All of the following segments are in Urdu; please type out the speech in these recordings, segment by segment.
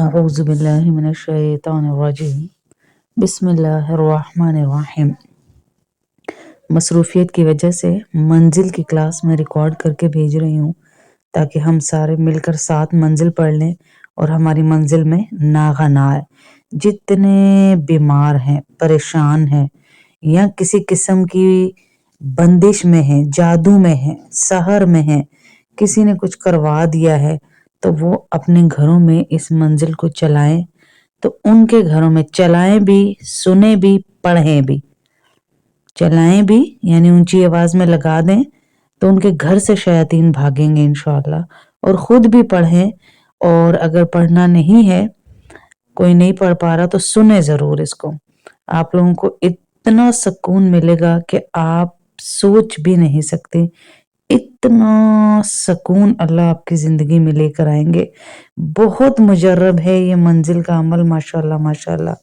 اعوذ باللہ من الشیطان الرجیم بسم اللہ الرحمن الرحیم۔ مصروفیت کی وجہ سے منزل کی کلاس میں ریکارڈ کر کے بھیج رہی ہوں تاکہ ہم سارے مل کر ساتھ منزل پڑھ لیں اور ہماری منزل میں ناغہ نہ آئے۔ جتنے بیمار ہیں، پریشان ہیں یا کسی قسم کی بندش میں ہیں، جادو میں ہیں، سحر میں ہیں، کسی نے کچھ کروا دیا ہے تو وہ اپنے گھروں میں اس منزل کو چلائیں، تو ان کے گھروں میں چلائیں بھی، سنیں بھی، پڑھیں بھی۔ چلائیں بھی یعنی اونچی آواز میں لگا دیں تو ان کے گھر سے شیاطین بھاگیں گے انشاءاللہ، اور خود بھی پڑھیں، اور اگر پڑھنا نہیں ہے، کوئی نہیں پڑھ پا رہا تو سنیں ضرور اس کو۔ آپ لوگوں کو اتنا سکون ملے گا کہ آپ سوچ بھی نہیں سکتے، اتنا سکون اللہ آپ کی زندگی میں لے کر آئیں گے۔ بہت مجرب ہے یہ منزل کا عمل، ماشاءاللہ ماشاءاللہ،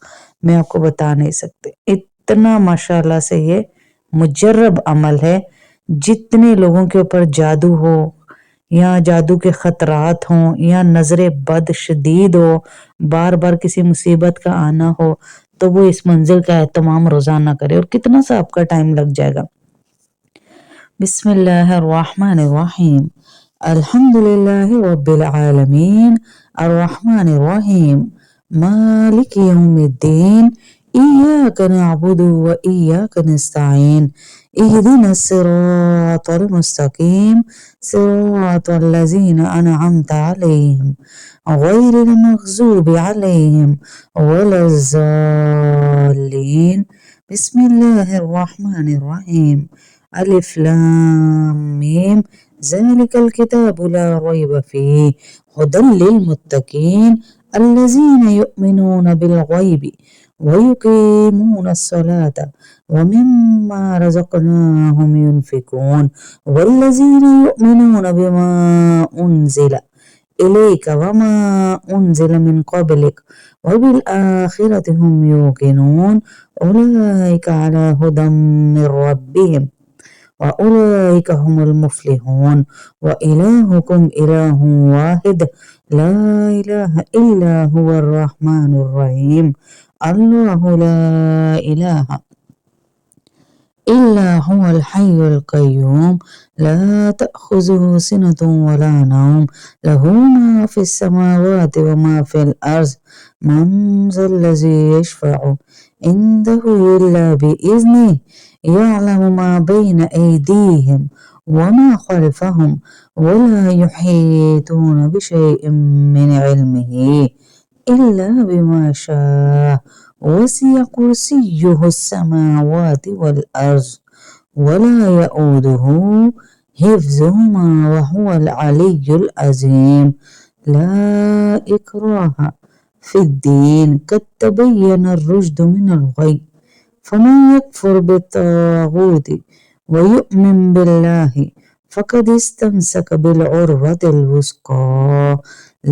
میں آپ کو بتا نہیں سکتے، اتنا ماشاءاللہ سے یہ مجرب عمل ہے۔ جتنے لوگوں کے اوپر جادو ہو یا جادو کے خطرات ہوں یا نظر بد شدید ہو، بار بار کسی مصیبت کا آنا ہو، تو وہ اس منزل کا اہتمام روزانہ کرے، اور کتنا سا آپ کا ٹائم لگ جائے گا۔ بسم اللہ الرحمن الرحیم، الحمدللہ رب العالمین، الرحمن الرحیم، مالک یوم الدین، ایاک نعبد و ایاک نستعین، اہدنا الصراط المستقیم، صراط الذین انعمت علیہم، غیر المغضوب علیہم ولا الضالین۔ بسم اللہ الرحمن الرحیم، الف لام میم، ذالک الکتاب لا ریب فیہ، ھدی للمتقین، الذین یؤمنون بالغیب ویقیمون الصلاة ومما رزقناہم ينفقون، والذین یؤمنون بما انزل الیک وما انزل من قبلک وبالآخرة هم یوقنون، اولئک علی ھدی من ربہم وَأُولَئِكَ هُمُ الْمُفْلِحُونَ، وَإِلَٰهُكُمْ إِلَٰهٌ وَاحِدٌ لَا إِلَٰهَ إِلَّا هُوَ الرَّحْمَٰنُ الرَّحِيمُ، اللَّهُ لَا إِلَٰهَ إِلَّا هُوَ الْحَيُّ الْقَيُّومُ، لَا تَأْخُذُهُ سِنَةٌ وَلَا نَوْمٌ، لَهُ مَا فِي السَّمَاوَاتِ وَمَا فِي الْأَرْضِ، مَنْ ذَا الَّذِي يَشْفَعُ عِندَهُ إِلَّا بِإِذْنِهِ، يعلم ما بين أيديهم وما خلفهم ولا يحيطون بشيء من علمه إلا بما شاء، وسع كرسيه السماوات والأرض ولا يؤوده حفظهما وهو العلي العظيم، لا إكراه في الدين، قد تبين الرشد من الغي، فمن يكفر بالطاغوت ويؤمن بالله فقد استمسك بالعروة الوثقى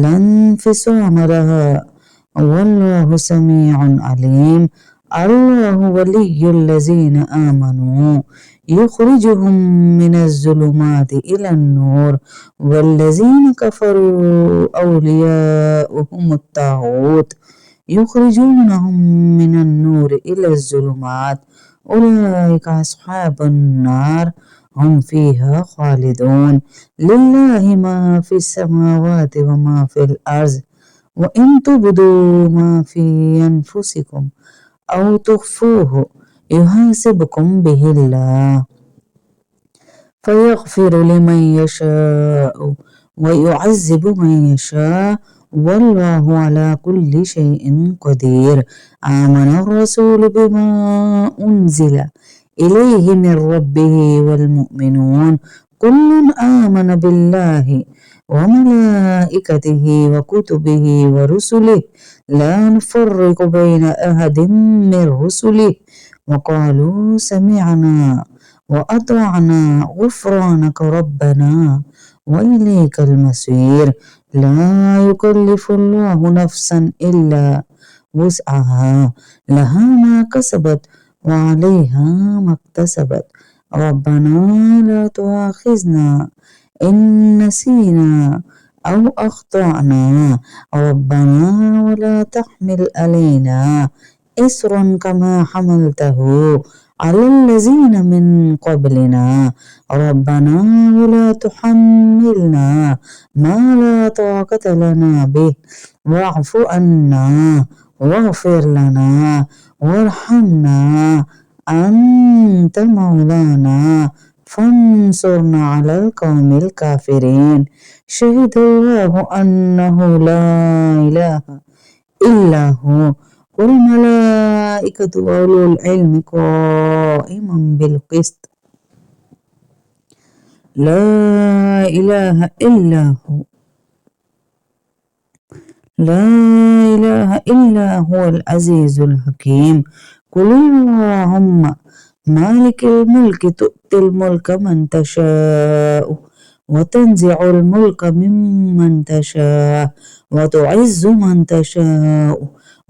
لا انفصام لها، والله سميع عليم، الله ولي الذين آمنوا يخرجهم من الظلمات إلى النور، والذين كفروا أولياؤهم الطاغوت يخرجونهم من النور إلى الظلمات، أولئك أصحاب النار هم فيها خالدون، لله ما في السماوات وما في الأرض، وإن تبدوا ما في أنفسكم أو تخفوه يحاسبكم به الله، فيغفر لمن يشاء ويعذب من يشاء، والله على كل شيء قدير، آمن الرسول بما أنزل إليه من ربه والمؤمنون، كل آمن بالله وملائكته وكتبه ورسله لا نفرق بين أحد من رسله، وقالوا سمعنا وأطعنا غفرانك ربنا وإليك المصير، لا يكلف الله نفسا إلا وسعها، لها ما كسبت وعليها ما اكتسبت، ربنا لا تؤاخذنا إن نسينا أو أخطأنا ربنا ولا تحمل علينا إصرا كما حملته على الذين من قبلنا ربنا ولا تحملنا ما لا طاقة لنا به واعف عنا واغفر لنا وارحمنا أنت مولانا فانصرنا على القوم الكافرين شهد الله أنه لا إله إلا هو والملائكة وأولو العلم قائما بالقسط لا إله إلا هو لا إله إلا هو العزيز الحكيم قل اللهم مالك الملك تؤتي الملك من تشاء وتنزع الملك ممن تشاء وتعز من تشاء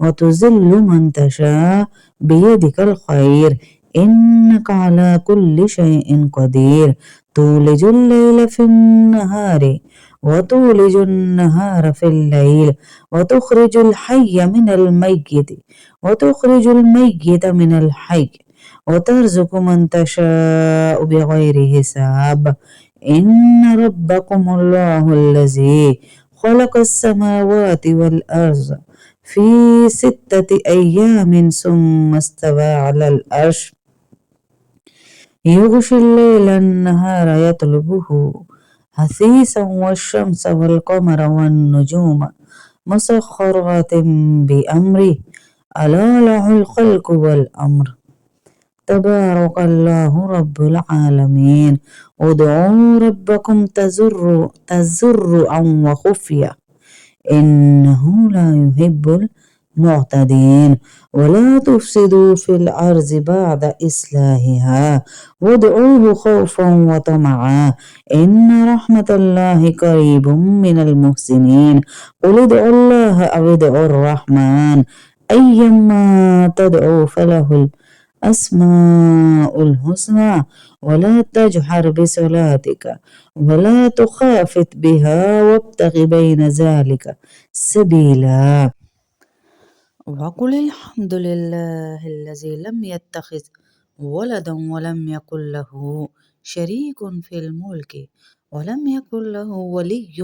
وتذل من تشاء بيدك الخير إنك على كل شيء قدير تولج الليل في النهار وتولج النهار في الليل وتخرج الحي من الميت وتخرج الميت من الحي وترزق من تشاء بغير حساب إن ربكم الله الذي خلق السماوات والأرض في 6 أيام ثم استوى على العرش يغشي الليل النهار يطلبه حثيثا والشمس والقمر والنجوم مسخرات بأمره ألا له الخلق والأمر تبارك الله رب العالمين ادعوا ربكم تزرعا وخفية إنه لا يحب المعتدين ولا تفسدوا في الأرض بعد إصلاحها وادعوه خوفا وطمعا إن رحمة الله قريب من المحسنين قل ادعوا الله أو ادعوا الرحمن أيما تدعوا فله الأسماء الحسنى ولا تجهر بصلاتك ولا تخافت بها وابتغ بين ذلك سبيلا وقل الحمد لله الذي لم يتخذ ولدا ولم يكن له شريك في الملك ولم يكن له ولي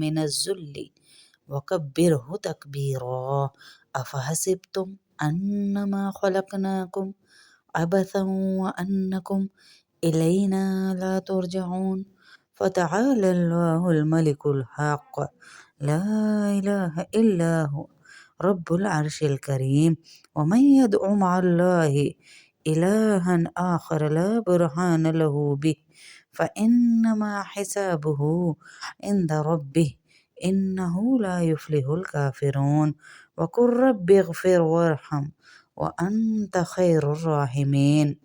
من الذل وكبره تكبيرا أفحسبتم أنما خلقناكم عبثا وأنكم إلينا لا ترجعون فتعالى الله الملك الحق لا إله إلا هو رب العرش الكريم ومن يدع مع الله إلها آخر لا برهان له به فإنما حسابه عند ربه إنه لا يفلح الكافرون وقل رب اغفر وارحم وأنت خير الراحمين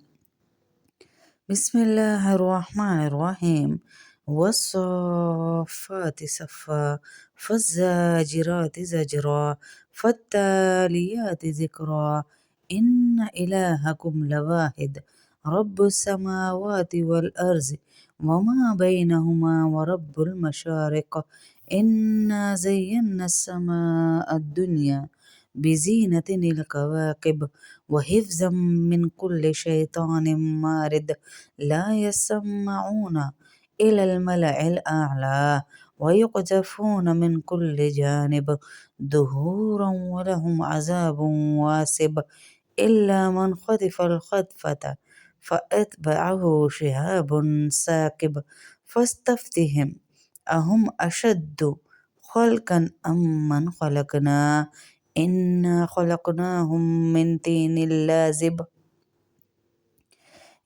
بسم الله الرحمن الرحيم والصافات صفا فالزاجرات زجرا فالتاليات ذكرا إن إلهكم لواحد رب السماوات والأرض وما بينهما ورب المشارق إنا زينا السماء الدنيا بزينة الكواكب وحفظا من كل شيطان مارد لا يسمعون إلى الملأ الأعلى ويقذفون من كل جانب دهورا ولهم عذاب واسب إلا من خطف الخطفة فأتبعه شهاب ساكب فاستفتهم أهم أشد خلقا أم من خلقنا إنا خلقناهم من طين لازب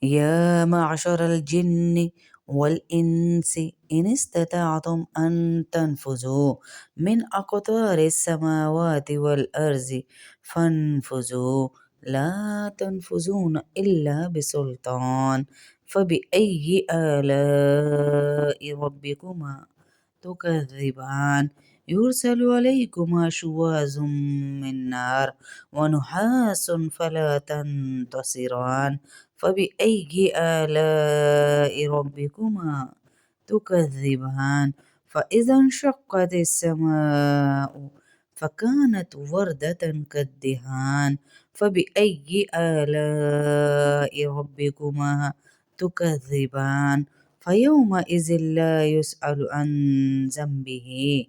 يا معشر الجن والإنس إن استطعتم أن تنفذوا من أقطار السماوات والأرض فانفذوا لا تنفذون إلا بسلطان فبأي آلاء ربكما تكذبان يرسل عليكما شواظ من نار ونحاس فلا تنتصران فبأي آلاء ربكما تكذبان فإذا انشقت السماء فكانت وردة كالدهان فبأي آلاء ربكما تكذبان فيومئذ لا يسأل عن ذنبه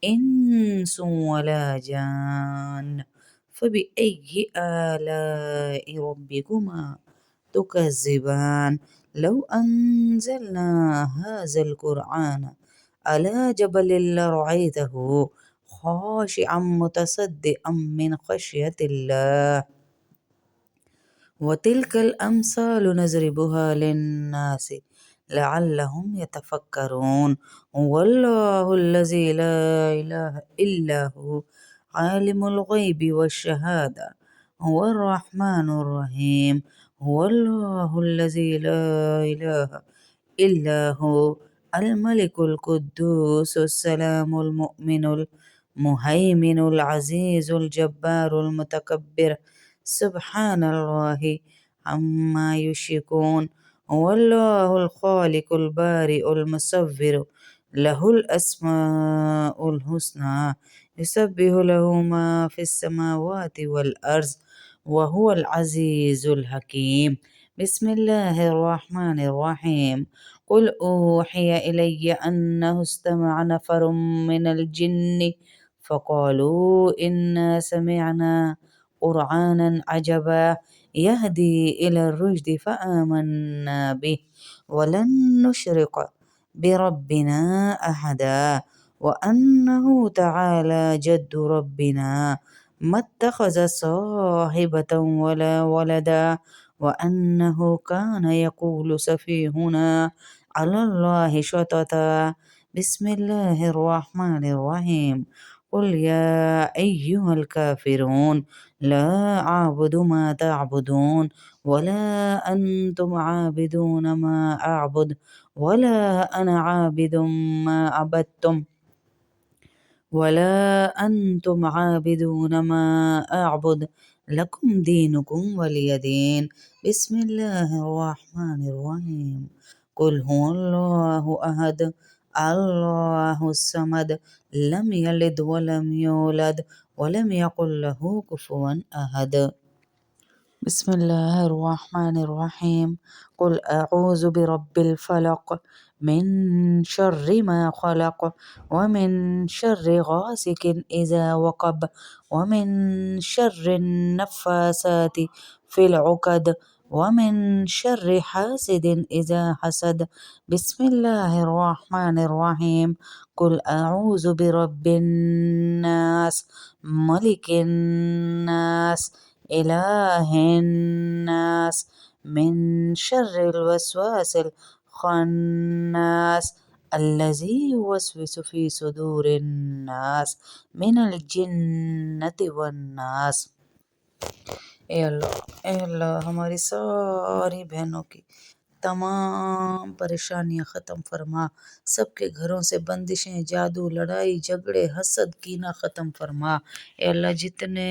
إنس ولا جان فبأي آلاء ربكما تكذبان لو أنزلنا هذا القرآن على جبل لرأيته خاشعا متصدعا من خشية الله وتلك الأمثال نضربها للناس لعلهم يتفكرون هو الله الذي لا إله إلا هو عالم الغيب والشهادة هو الرحمن الرحيم هو الله الذي لا إله إلا هو الملك القدوس السلام المؤمن المهيمن العزيز الجبار المتكبر سبحان الله عما يشركون هو الله الخالق البارئ المصور له الأسماء الحسنى يسبح له ما في السماوات والأرض وهو العزيز الحكيم بسم الله الرحمن الرحيم قل أوحي إلي أنه استمع نفر من الجن فقالوا إنا سمعنا قرآنا عجبا يهدي إلى الرشد فآمنا به ولن نشرك بربنا أحدا وأنه تعالى جد ربنا ما اتخذ صاحبة ولا ولدا وأنه كان يقول سفيهنا على الله شططا بسم الله الرحمن الرحيم قل يا أيها الكافرون لا أعبد ما تعبدون ولا أنتم عابدون ما أعبد ولا أنا عابد ما عبدتم ولا أنتم عابدون ما أعبد لكم دينكم ولي دين بسم الله الرحمن الرحيم قل هو الله أحد الله الصمد لم يلد ولم يولد ولم يكن له كفوا أحد بسم الله الرحمن الرحيم قل أعوذ برب الفلق من شر ما خلق ومن شر غاسق إذا وقب ومن شر النفاسات في العقد ومن شر حاسد إذا حسد بسم الله الرحمن الرحيم قل أعوذ برب الناس ملك الناس إله الناس من شر الوسواس الخناس الذي يوسوس في صدور الناس من الجنة والناس اے اللہ ہماری ساری بہنوں کی تمام پریشانیاں ختم فرما، سب کے گھروں سے بندشیں، جادو، لڑائی جھگڑے، حسد، کینہ ختم فرما۔ اے اللہ جتنے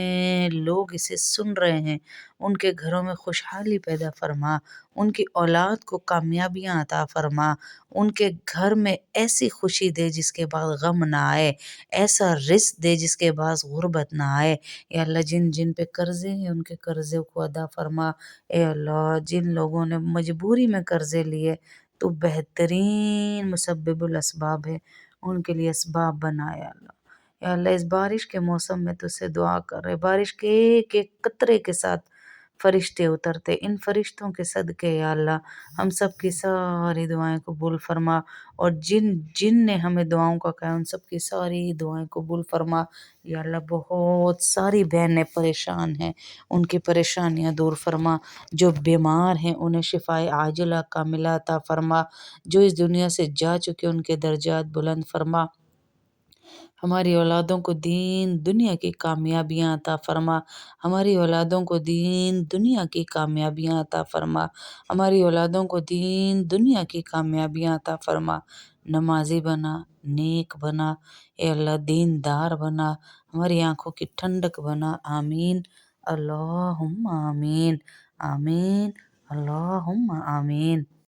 لوگ اسے سن رہے ہیں ان کے گھروں میں خوشحالی پیدا فرما، ان کی اولاد کو کامیابیاں عطا فرما، ان کے گھر میں ایسی خوشی دے جس کے بعد غم نہ آئے، ایسا رزق دے جس کے بعد غربت نہ آئے۔ اے اللہ جن جن پہ قرضے ہیں ان کے قرضوں کو ادا فرما۔ اے اللہ جن لوگوں نے مجبوری میں قرضے لیے تو بہترین مسبب الاسباب ہے، ان کے لیے اسباب بنا یا اللہ۔ یا اللہ اس بارش کے موسم میں تجھ سے دعا کر رہے، بارش کے ایک ایک قطرے کے ساتھ فرشتے اترتے، ان فرشتوں کے صدقے یا اللہ ہم سب کی ساری دعائیں قبول فرما، اور جن جن نے ہمیں دعاؤں کا کہا ان سب کی ساری دعائیں قبول فرما۔ یا اللہ بہت ساری بہنیں پریشان ہیں، ان کی پریشانیاں دور فرما، جو بیمار ہیں انہیں شفائے عاجلہ کاملہ عطا فرما، جو اس دنیا سے جا چکے ان کے درجات بلند فرما، ہماری اولادوں کو دین دنیا کی کامیابیاں عطا فرما، ہماری اولادوں کو دین دنیا کی کامیابیاں عطا فرما، ہماری اولادوں کو دین دنیا کی کامیابیاں عطا فرما، نمازی بنا، نیک بنا، اے اللہ دیندار بنا، ہماری آنکھوں کی ٹھنڈک بنا، آمین اللہم آمین، آمین اللہم آمین۔